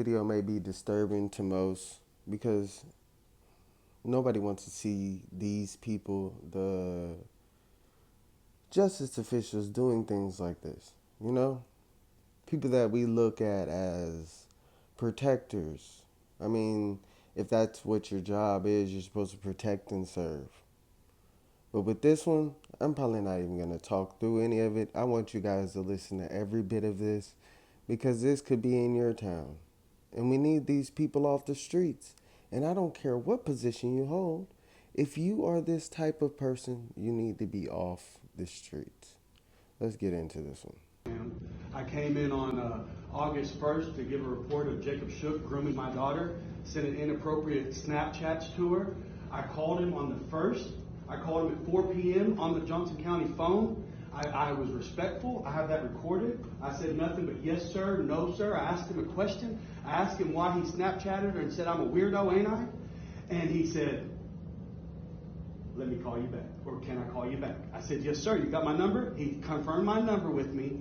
video may be disturbing to most because nobody wants to see these people, the justice officials, doing things like this. You know? People that we look at as protectors. I mean, if that's what your job is, you're supposed to protect and serve. But with this one, I'm probably not even going to talk through any of it. I want you guys to listen to every bit of this because this could be in your town. And we need these people off the streets. And I don't care what position you hold. If you are this type of person, you need to be off the streets. Let's get into this one. I came in on August 1st to give a report of Jacob Shook grooming my daughter, sending inappropriate Snapchats to her. I called him on the 1st. I called him at 4 p.m. on the Johnson County phone. I was respectful. I have that recorded. I said nothing but yes, sir, no, sir. I asked him a question. I asked him why he Snapchatted her and said, I'm a weirdo, ain't I? And he said, let me call you back, or can I call you back? I said, yes, sir, you got my number? He confirmed my number with me,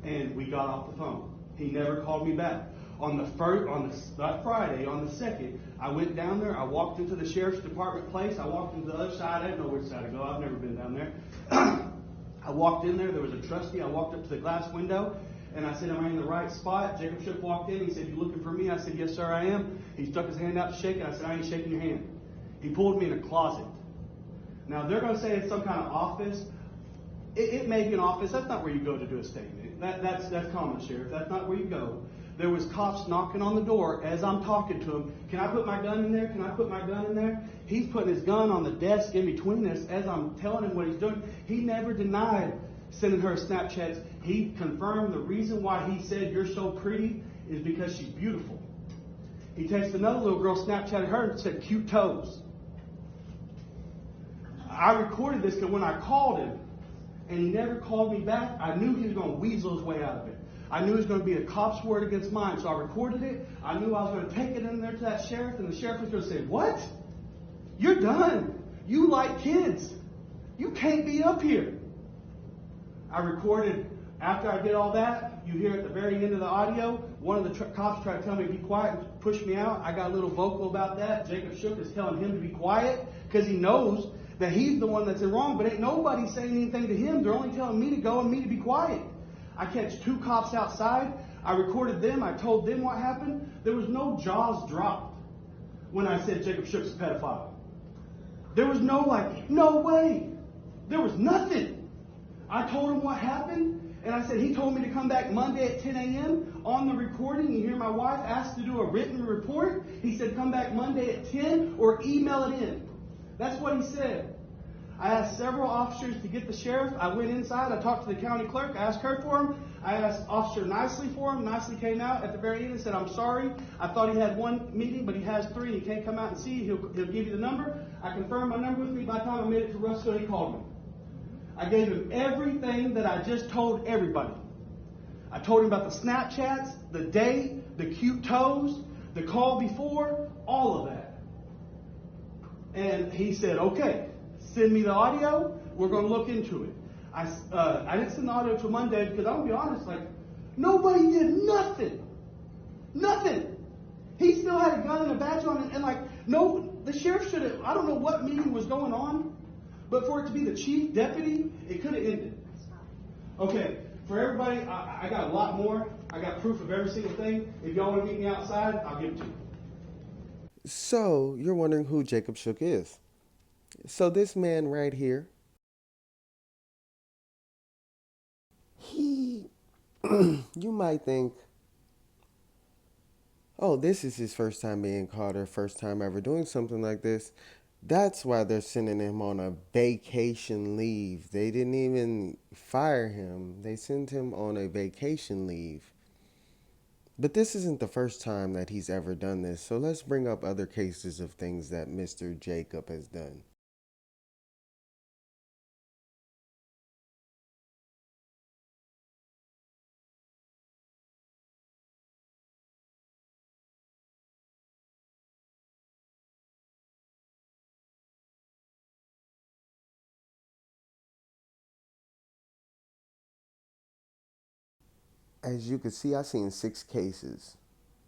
and we got off the phone. He never called me back. That Friday, on the 2nd, I went down there. I walked into the sheriff's department place. I walked into the other side. I didn't know which side to go. I've never been down there. I walked in there. There was a trustee. I walked up to the glass window, and I said, am I in the right spot? Jacob Shook walked in. He said, you looking for me? I said, yes, sir, I am. He stuck his hand out to shake it. I said, I ain't shaking your hand. He pulled me in a closet. Now, they're going to say it's some kind of office. It may be an office. That's not where you go to do a statement. That's common, Sheriff. That's not where you go. There was cops knocking on the door as I'm talking to him. Can I put my gun in there? Can I put my gun in there? He's putting his gun on the desk in between us as I'm telling him what he's doing. He never denied sending her Snapchats. He confirmed the reason why he said you're so pretty is because she's beautiful. He texted another little girl, Snapchatted her and said cute toes. I recorded this because when I called him and he never called me back, I knew he was going to weasel his way out of it. I knew it was going to be a cop's word against mine, so I recorded it. I knew I was going to take it in there to that sheriff, and the sheriff was going to say, what? You're done. You like kids. You can't be up here. I recorded, after I did all that, you hear at the very end of the audio, one of the cops tried to tell me to be quiet and push me out. I got a little vocal about that. Jacob Shook is telling him to be quiet because he knows that he's the one that's in wrong, but ain't nobody saying anything to him. They're only telling me to go and me to be quiet. I catch 2 cops outside. I recorded them. I told them what happened. There was no jaws dropped when I said Jacob Shook's a pedophile. There was no no way. There was nothing. I told him what happened, and I said he told me to come back Monday at 10 a.m. On the recording, you hear my wife asked to do a written report. He said come back Monday at 10 or email it in. That's what he said. I asked several officers to get the sheriff. I went inside. I talked to the county clerk. I asked her for him. I asked Officer Nicely for him. Nicely came out at the very end and said, I'm sorry. I thought he had 1 meeting, but he has 3. He can't come out and see you. He'll give you the number. I confirmed my number with me. By the time I made it to Russell, he called me. I gave him everything that I just told everybody. I told him about the Snapchats, the date, the cute toes, the call before, all of that. And he said, okay, send me the audio. We're going to look into it. I didn't send the audio till Monday because I'm going to be honest, nobody did nothing. Nothing. He still had a gun and a badge on and the sheriff should have, I don't know what meeting was going on, but for it to be the chief deputy, it could have ended. Okay, for everybody, I got a lot more. I got proof of every single thing. If y'all want to meet me outside, I'll give it to you. So, you're wondering who Jacob Shook is. So, this man right here, he, you might think, oh, this is his first time being caught or first time ever doing something like this. That's why they're sending him on a vacation leave. They didn't even fire him. They sent him on a vacation leave. But this isn't the first time that he's ever done this. So let's bring up other cases of things that Mr. Jacob has done. As you can see, I've seen 6 cases.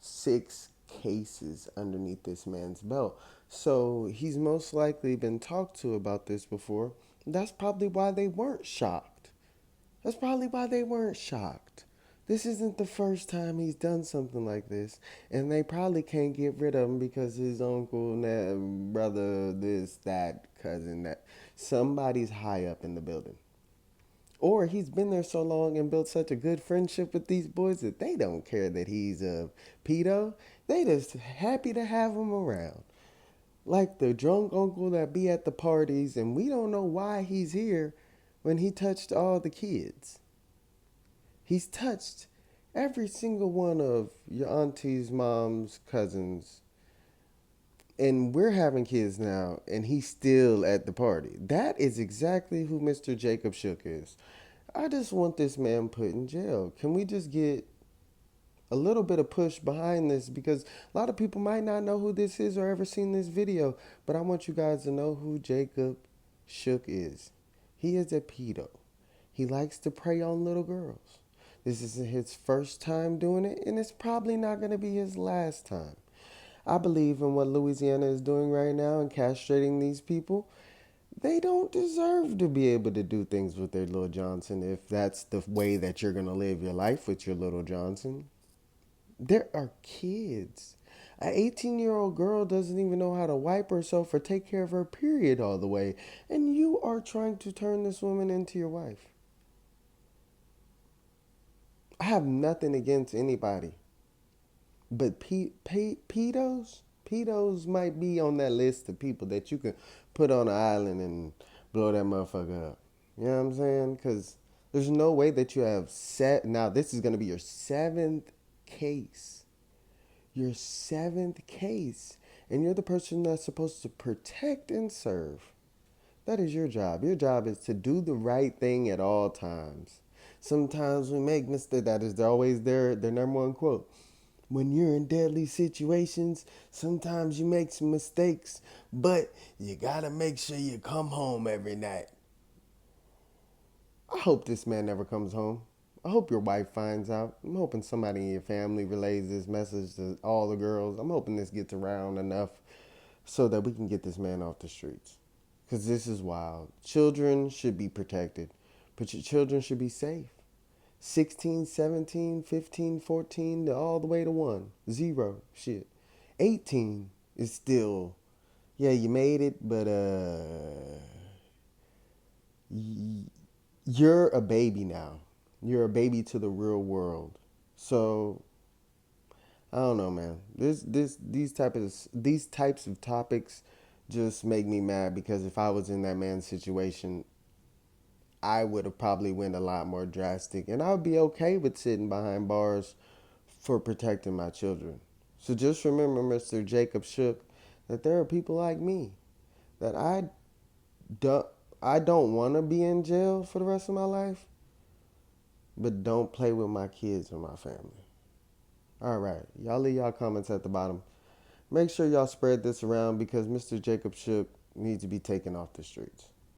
6 cases underneath this man's belt. So he's most likely been talked to about this before. That's probably why they weren't shocked. That's probably why they weren't shocked. This isn't the first time he's done something like this, and they probably can't get rid of him because his uncle, brother, this, that, cousin, that. Somebody's high up in the building. Or he's been there so long and built such a good friendship with these boys that they don't care that he's a pedo. They just happy to have him around. Like the drunk uncle that be at the parties and we don't know why he's here when he touched all the kids. He's touched every single one of your auntie's mom's cousins. And we're having kids now, and he's still at the party. That is exactly who Mr. Jacob Shook is. I just want this man put in jail. Can we just get a little bit of push behind this? Because a lot of people might not know who this is or ever seen this video, but I want you guys to know who Jacob Shook is. He is a pedo. He likes to prey on little girls. This isn't his first time doing it, and it's probably not going to be his last time. I believe in what Louisiana is doing right now and castrating these people. They don't deserve to be able to do things with their little Johnson if that's the way that you're going to live your life with your little Johnson. There are kids. An 18-year-old girl doesn't even know how to wipe herself or take care of her period all the way. And you are trying to turn this woman into your wife. I have nothing against anybody. But pedos might be on that list of people that you can put on an island and blow that motherfucker up. You know what I'm saying? Because there's no way that you have now this is going to be your seventh case. Your seventh case. And you're the person that's supposed to protect and serve. That is your job. Your job is to do the right thing at all times. Sometimes we make mistakes. That is always their number one quote. When you're in deadly situations, sometimes you make some mistakes, but you gotta make sure you come home every night. I hope this man never comes home. I hope your wife finds out. I'm hoping somebody in your family relays this message to all the girls. I'm hoping this gets around enough so that we can get this man off the streets. Because this is wild. Children should be protected, but your children should be safe. 16, 17, 15, 14, all the way to 1. 0. Shit. 18 is still, yeah, you made it, but you're a baby now. You're a baby to the real world. So I don't know, man. These types of topics just make me mad because if I was in that man's situation, I would have probably went a lot more drastic, and I would be okay with sitting behind bars for protecting my children. So just remember, Mr. Jacob Shook, that there are people like me that don't I don't want to be in jail for the rest of my life, but don't play with my kids or my family. All right, y'all leave y'all comments at the bottom. Make sure y'all spread this around because Mr. Jacob Shook needs to be taken off the streets.